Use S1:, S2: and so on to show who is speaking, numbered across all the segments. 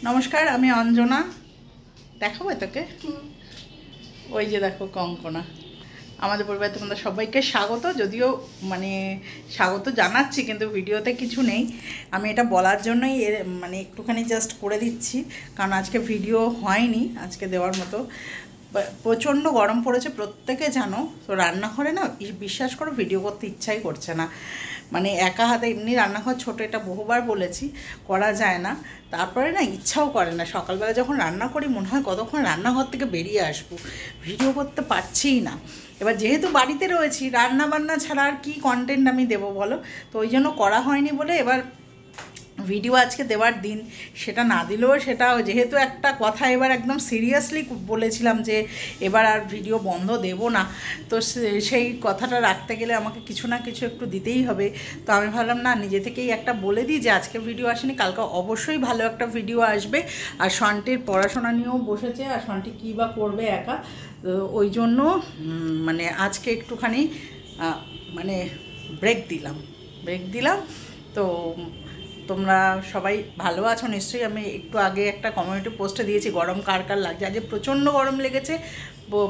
S1: নমস্কার, আমি অঞ্জনা। দেখাবো তোকে? ওই যে দেখো কঙ্কনা। আমাদের পরিবারে তোমাদের সবাইকে স্বাগত। যদিও স্বাগত জানাচ্ছি, কিন্তু ভিডিওতে কিছু নেই। আমি এটা বলার জন্যই একটুখানি জাস্ট করে দিচ্ছি, কারণ আজকে ভিডিও হয়নি আজকে দেওয়ার মতো। প্রচণ্ড গরম পড়েছে, প্রত্যেকে জানো তো। রান্নাঘরে না বিশ্বাস করো ভিডিও করতে ইচ্ছাই করছে না। একা হাতে এমনি রান্নাঘর ছোটো, এটা বহুবার বলেছি, করা যায় না। তারপরে না ইচ্ছাও করে না। সকালবেলা যখন রান্না করি মনে হয় কতক্ষণ রান্নাঘর থেকে বেরিয়ে আসবো, ভিডিও করতে পারছিই না। এবার যেহেতু বাড়িতে রয়েছি, রান্না বান্না ছাড়া আর কী কন্টেন্ট আমি দেবো বলো? তো ওই জন্য করা হয়নি বলে এবার ভিডিও আজকে দেওয়ার দিন, সেটা না দিলেও সেটা যেহেতু একটা কথা এবার একদম সিরিয়াসলি বলেছিলাম যে এবার আর ভিডিও বন্ধ দেব না, তো সেই কথাটা রাখতে গেলে আমাকে কিছু না কিছু একটু দিতেই হবে। তো আমি ভাবলাম না, নিজে থেকেই একটা বলে দিই যে আজকে ভিডিও আসেনি, কালকে অবশ্যই ভালো একটা ভিডিও আসবে। আর সন্টির পড়াশোনা নিয়েও বসেছে, আর সন্টি কী বা করবে একা, ওই জন্য আজকে একটুখানি ব্রেক দিলাম। তো তোমরা সবাই ভালো আছো নিশ্চয়ই। আমি একটু আগে একটা কমিউনিটি পোস্টে দিয়েছি গরম কার কার লাগছে। আজ প্রচণ্ড গরম লেগেছে,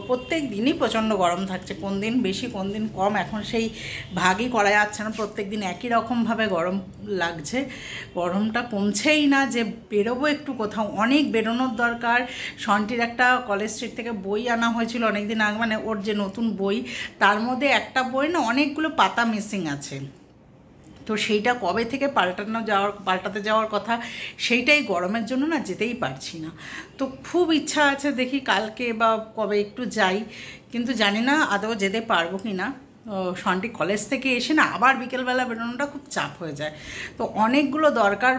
S1: প্রত্যেক দিনই প্রচণ্ড গরম থাকছে, কোন দিন বেশি কোন দিন কম, এখন সেই ভাগই করা যাচ্ছে না। প্রত্যেক দিন একই রকমভাবে গরম লাগছে, গরমটা কমছেই না। যে বেরোবো একটু কোথাও, অনেক বেরোনোর দরকার। সন্টির একটা কলেজ স্ট্রিট থেকে বই আনা হয়েছিল অনেক দিন আগে, ওর যে নতুন বই, তার মধ্যে একটা বই না অনেকগুলো পাতা মিসিং আছে। তো সেইটা কবে থেকে পাল্টাতে যাওয়ার কথা, সেইটাই গরমের জন্য না যেতেই পারছি না। তো খুব ইচ্ছা আছে, দেখি কালকে বা কবে একটু যাই, কিন্তু জানি না আদৌ যেতে পারবো কি না। সন্টি কলেজ থেকে এসে না আবার বিকেলবেলা বেরোনোটা খুব চাপ হয়ে যায়। তো অনেকগুলো দরকার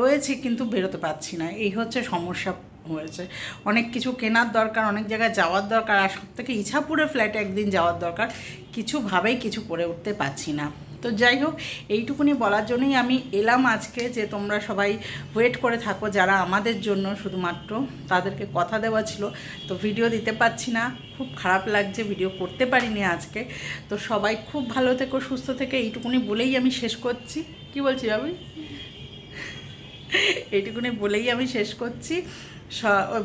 S1: রয়েছে, কিন্তু বেরোতে পারছি না, এই হচ্ছে সমস্যা হয়েছে। অনেক কিছু কেনার দরকার, অনেক জায়গায় যাওয়ার দরকার, আর সব থেকে ইছাপুরের ফ্ল্যাটে একদিন যাওয়ার দরকার। কিছুভাবেই কিছু করে উঠতে পারছি না। তো যাই হোক, এইটুকুনি বলার জন্যই আমি এলাম আজকে, যে তোমরা সবাই ওয়েট করে থাকো যারা আমাদের জন্য, শুধুমাত্র তাদেরকে কথা দেওয়া ছিল। তো ভিডিও দিতে পারছি না, খুব খারাপ লাগছে, ভিডিও করতে পারিনি আজকে। তো সবাই খুব ভালো থেকো, সুস্থ থেকে, এইটুকুনি বলেই আমি শেষ করছি। কি বলছি ভাবি? এইটুকুনি বলেই আমি শেষ করছি।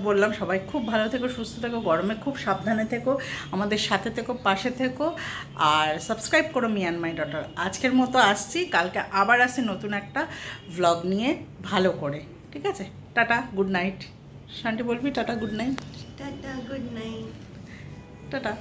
S1: বললাম সবাই খুব ভালো থেকো, সুস্থ থেকো, গরমে খুব সাবধানে থেকো, আমাদের সাথে থেকো, পাশে থেকো, আর সাবস্ক্রাইব করো মি অ্যান্ড মাই ডটার। আজকের মতো আসছি, কালকে আবার আসি নতুন একটা ভ্লগ নিয়ে, ভালো করে। ঠিক আছে, টাটা, গুড নাইট। শান্তি বলবি tata, good night.
S2: Tata, good night.
S1: Tata.